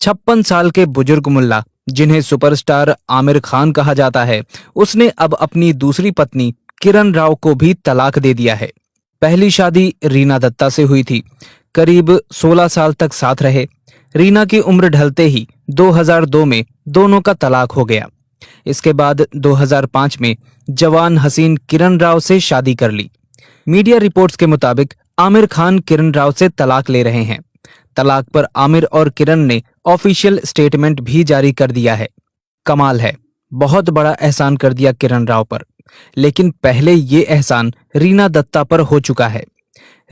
56 साल के बुजुर्ग मुल्ला, जिन्हें सुपरस्टार आमिर खान कहा जाता है, उसने अब अपनी दूसरी पत्नी किरण राव को भी तलाक दे दिया है। पहली शादी रीना दत्ता से हुई थी। करीब 16 साल तक साथ रहे। रीना की उम्र ढलते ही 2002 में दोनों का तलाक हो गया। इसके बाद 2005 में जवान हसीन किरण राव से शादी कर ली। मीडिया रिपोर्ट्स के मुताबिक आमिर खान किरण राव से तलाक ले रहे हैं। तलाक पर आमिर और किरण ने ऑफिशियल स्टेटमेंट भी जारी कर दिया है। कमाल है, बहुत बड़ा एहसान कर दिया किरण राव पर। लेकिन पहले ये एहसान रीना दत्ता पर हो चुका है।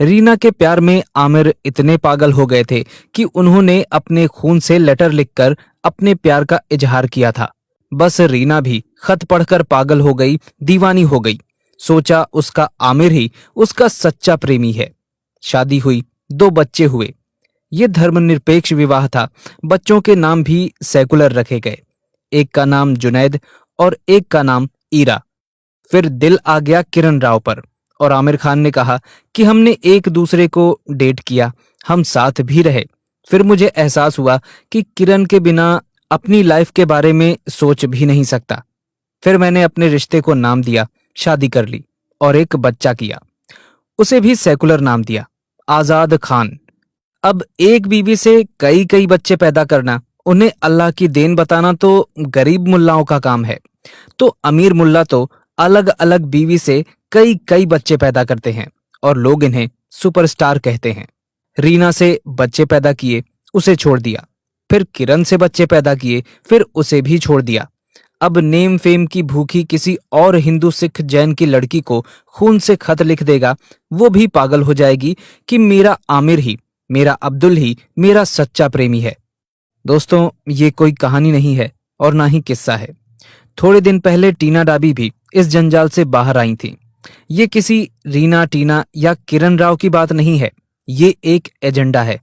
रीना के प्यार में आमिर इतने पागल हो गए थे कि उन्होंने अपने खून से लेटर लिखकर अपने प्यार का इजहार किया था। बस रीना भी खत पढ़कर पागल हो गई, दीवानी हो गई। सोचा उसका आमिर ही उसका सच्चा प्रेमी है। शादी हुई, 2 बच्चे हुए। ये धर्मनिरपेक्ष विवाह था। बच्चों के नाम भी सेकुलर रखे गए। एक का नाम जुनैद और एक का नाम ईरा। फिर दिल आ गया किरण राव पर और आमिर खान ने कहा कि हमने एक दूसरे को डेट किया, हम साथ भी रहे। फिर मुझे एहसास हुआ कि किरण के बिना अपनी लाइफ के बारे में सोच भी नहीं सकता। फिर मैंने अपने रिश्ते को नाम दिया, शादी कर ली और एक बच्चा किया। उसे भी सेकुलर नाम दिया, आजाद खान। अब एक बीवी से कई कई बच्चे पैदा करना, उन्हें अल्लाह की देन बताना तो गरीब मुल्लाओं का काम है। तो अमीर मुल्ला तो अलग अलग बीवी से कई कई बच्चे पैदा करते हैं और लोग इन्हें सुपरस्टार कहते हैं। रीना से बच्चे पैदा किए, उसे छोड़ दिया। फिर किरण से बच्चे पैदा किए, फिर उसे भी छोड़ दिया। अब नेम फेम की भूखी किसी और हिंदू सिख जैन की लड़की को खून से खत लिख देगा, वो भी पागल हो जाएगी कि मेरा आमिर ही, मेरा अब्दुल ही मेरा सच्चा प्रेमी है। दोस्तों, ये कोई कहानी नहीं है और ना ही किस्सा है। थोड़े दिन पहले टीना डाबी भी इस जंजाल से बाहर आई थी। ये किसी रीना, टीना या किरण राव की बात नहीं है, ये एक एजेंडा है।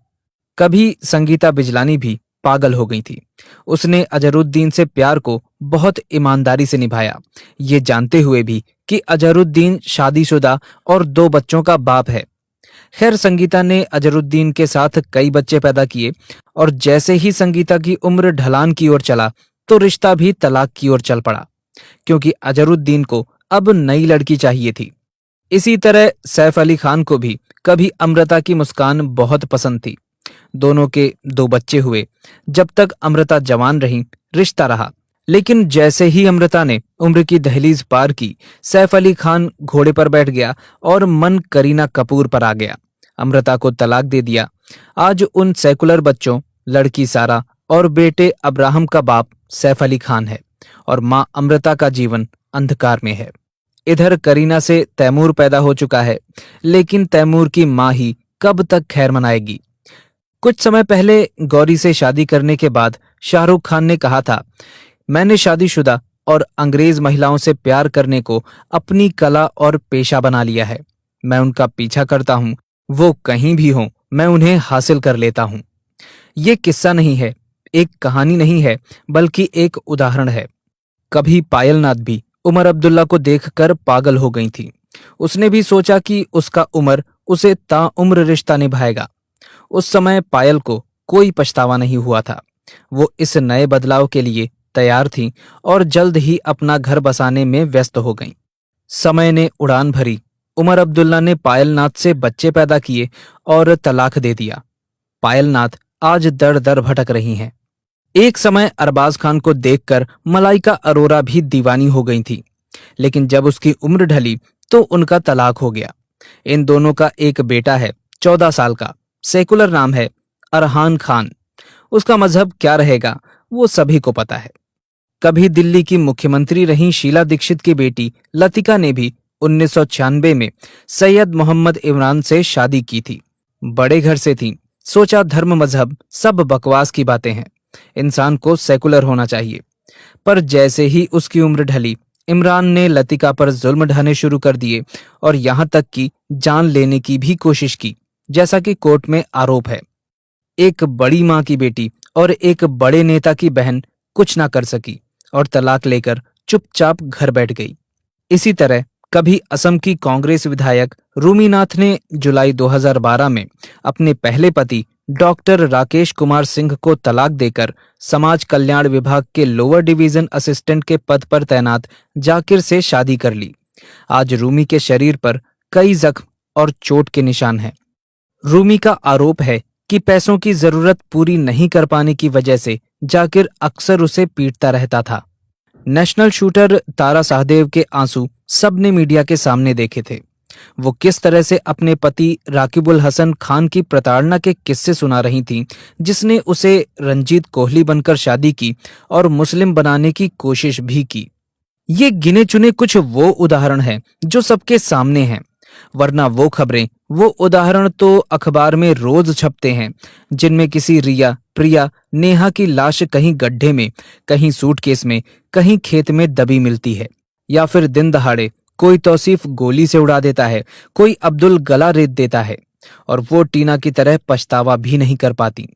कभी संगीता बिजलानी भी पागल हो गई थी। उसने अजहरुद्दीन से प्यार को बहुत ईमानदारी से निभाया, ये जानते हुए भी कि अजहरुद्दीन शादीशुदा और 2 बच्चों का बाप है। खैर, संगीता ने अजहरुद्दीन के साथ कई बच्चे पैदा किए और जैसे ही संगीता की उम्र ढलान की ओर चला तो रिश्ता भी तलाक की ओर चल पड़ा, क्योंकि अजहरुद्दीन को अब नई लड़की चाहिए थी। इसी तरह सैफ अली खान को भी कभी अमृता की मुस्कान बहुत पसंद थी। दोनों के 2 बच्चे हुए। जब तक अमृता जवान रही, रिश्ता रहा। लेकिन जैसे ही अमृता ने उम्र की दहलीज पार की, सैफ अली खान घोड़े पर बैठ गया और मन करीना कपूर पर आ गया। अमृता को तलाक दे दिया। आज उन सेकुलर बच्चों, लड़की सारा और बेटे अब्राहम का बाप सैफ अली खान है और मां अमृता का जीवन अंधकार में है। इधर करीना से तैमूर पैदा हो चुका है, लेकिन तैमूर की मां ही कब तक खैर मनाएगी। कुछ समय पहले गौरी से शादी करने के बाद शाहरुख खान ने कहा था, मैंने शादीशुदा और अंग्रेज महिलाओं से प्यार करने को अपनी कला और पेशा बना लिया है। मैं उनका पीछा करता हूं, वो कहीं भी हों, मैं उन्हें हासिल कर लेता हूं। ये किस्सा नहीं है, एक कहानी नहीं है, बल्कि एक उदाहरण है। कभी पायलनाथ भी उमर अब्दुल्ला को देखकर पागल हो गई थी। उसने भी सोचा कि उसका उमर उसे ताउम्र रिश्ता निभाएगा। उस समय पायल को कोई पछतावा नहीं हुआ था। वो इस नए बदलाव के लिए तैयार थी और जल्द ही अपना घर बसाने में व्यस्त हो गईं। समय ने उड़ान भरी। उमर अब्दुल्ला ने पायलनाथ से बच्चे पैदा किए और तलाक दे दिया। पायलनाथ आज दर दर भटक रही हैं। एक समय अरबाज खान को देखकर मलाइका अरोरा भी दीवानी हो गई थी, लेकिन जब उसकी उम्र ढली तो उनका तलाक हो गया। इन दोनों का एक बेटा है, 14 साल का। सेकुलर नाम है अरहान खान। उसका मजहब क्या रहेगा वो सभी को पता है। कभी दिल्ली की मुख्यमंत्री रही शीला दीक्षित की बेटी लतिका ने भी 1996 में सैयद मोहम्मद इमरान से शादी की थी। बड़े घर से थी। सोचा धर्म मजहब सब बकवास की बातें हैं, इंसान को सेकुलर होना चाहिए। पर जैसे ही उसकी उम्र ढली, इमरान ने लतिका पर जुल्म ढाने शुरू कर दिए और यहां तक कि जान लेने की भी कोशिश की, जैसा कि कोर्ट में आरोप है। एक बड़ी मां की बेटी और एक बड़े नेता की बहन कुछ ना कर सकी और तलाक लेकर चुपचाप घर बैठ गई। इसी तरह कभी असम की कांग्रेस विधायक रूमीनाथ ने जुलाई 2012 में अपने पहले पति डॉक्टर राकेश कुमार सिंह को तलाक देकर समाज कल्याण विभाग के लोअर डिवीजन असिस्टेंट के पद पर तैनात जाकिर से शादी कर ली। आज रूमी के शरीर पर कई जख्म और चोट के निशान हैं। रूमी का आरोप है कि पैसों की जरूरत पूरी नहीं कर पाने की वजह से जाकिर अक्सर उसे पीटता रहता था। नेशनल शूटर तारा शाहदेव के आंसू सबने मीडिया के सामने देखे थे। वो किस तरह से अपने पति राकिबुल हसन खान की प्रताड़ना के किस्से सुना रही थीं, जिसने उसे रंजीत कोहली बनकर शादी की और मुस्लिम बनाने की कोशिश भी की। ये गिने चुने कुछ वो उदाहरण हैं जो सबके सामने हैं, वरना वो खबरें, वो उदाहरण तो अखबार में रोज छपते हैं, जिनमें किसी रिया, प्रिया, नेहा की लाश कहीं गड्ढे में, कहीं सूटकेस में, कहीं खेत में दबी मिलती है, या फिर दिन दहाड़े कोई तौसीफ गोली से उड़ा देता है, कोई अब्दुल गला रेत देता है, और वो टीना की तरह पछतावा भी नहीं कर पाती।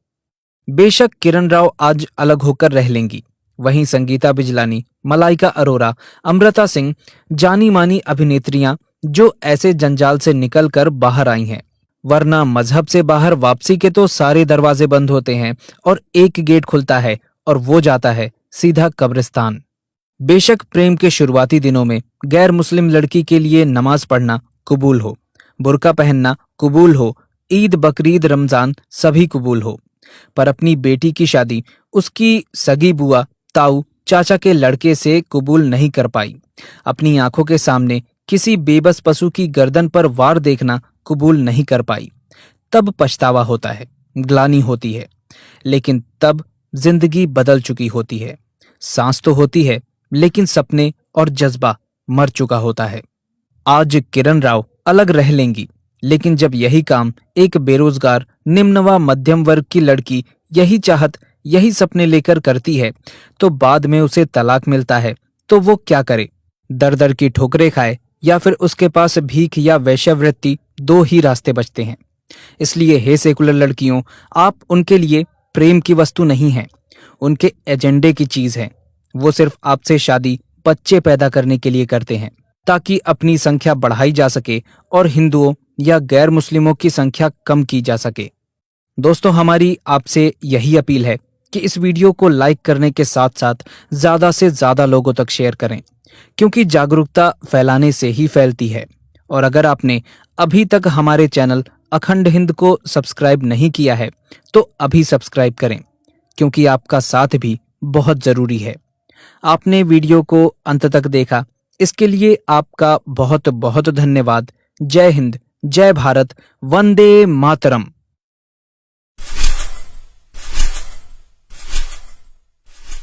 बेशक किरण राव आज अलग होकर रह लेंगी, वहीं संगीता बिजलानी, मलाइका अरोरा, अमृता सिंह, जानी मानी अभिनेत्रियां जो ऐसे जंजाल से निकलकर बाहर आई हैं, वरना मजहब से बाहर वापसी के तो सारे दरवाजे बंद होते हैं और एक गेट खुलता है और वो जाता है सीधा कब्रिस्तान। बेशक प्रेम के शुरुआती दिनों में गैर मुस्लिम लड़की के लिए नमाज पढ़ना कबूल हो, बुर्का पहनना कबूल हो, ईद बकरीद रमजान सभी कबूल हो, पर अपनी बेटी की शादी उसकी सगी बुआ, ताऊ, चाचा के लड़के से कबूल नहीं कर पाई। अपनी आंखों के सामने किसी बेबस पशु की गर्दन पर वार देखना कबूल नहीं कर पाई। तब पछतावा होता है, ग्लानि होती है, लेकिन तब जिंदगी बदल चुकी होती है। सांस तो होती है, लेकिन सपने और जज्बा मर चुका होता है। आज किरण राव अलग रह लेंगी, लेकिन जब यही काम एक बेरोजगार निम्न व मध्यम वर्ग की लड़की यही चाहत, यही सपने लेकर करती है, तो बाद में उसे तलाक मिलता है, तो वो क्या करे? दर दर की ठोकरें खाए या फिर उसके पास भीख या वैश्यवृत्ति, दो ही रास्ते बचते हैं। इसलिए हे सेकुलर लड़कियों, आप उनके लिए प्रेम की वस्तु नहीं हैं, उनके एजेंडे की चीज है। वो सिर्फ आपसे शादी बच्चे पैदा करने के लिए करते हैं, ताकि अपनी संख्या बढ़ाई जा सके और हिंदुओं या गैर मुस्लिमों की संख्या कम की जा सके। दोस्तों, हमारी आपसे यही अपील है कि इस वीडियो को लाइक करने के साथ साथ ज्यादा से ज्यादा लोगों तक शेयर करें, क्योंकि जागरूकता फैलाने से ही फैलती है। और अगर आपने अभी तक हमारे चैनल अखंड हिंद को सब्सक्राइब नहीं किया है, तो अभी सब्सक्राइब करें, क्योंकि आपका साथ भी बहुत जरूरी है। आपने वीडियो को अंत तक देखा, इसके लिए आपका बहुत बहुत धन्यवाद। जय हिंद, जय भारत, वंदे मातरम।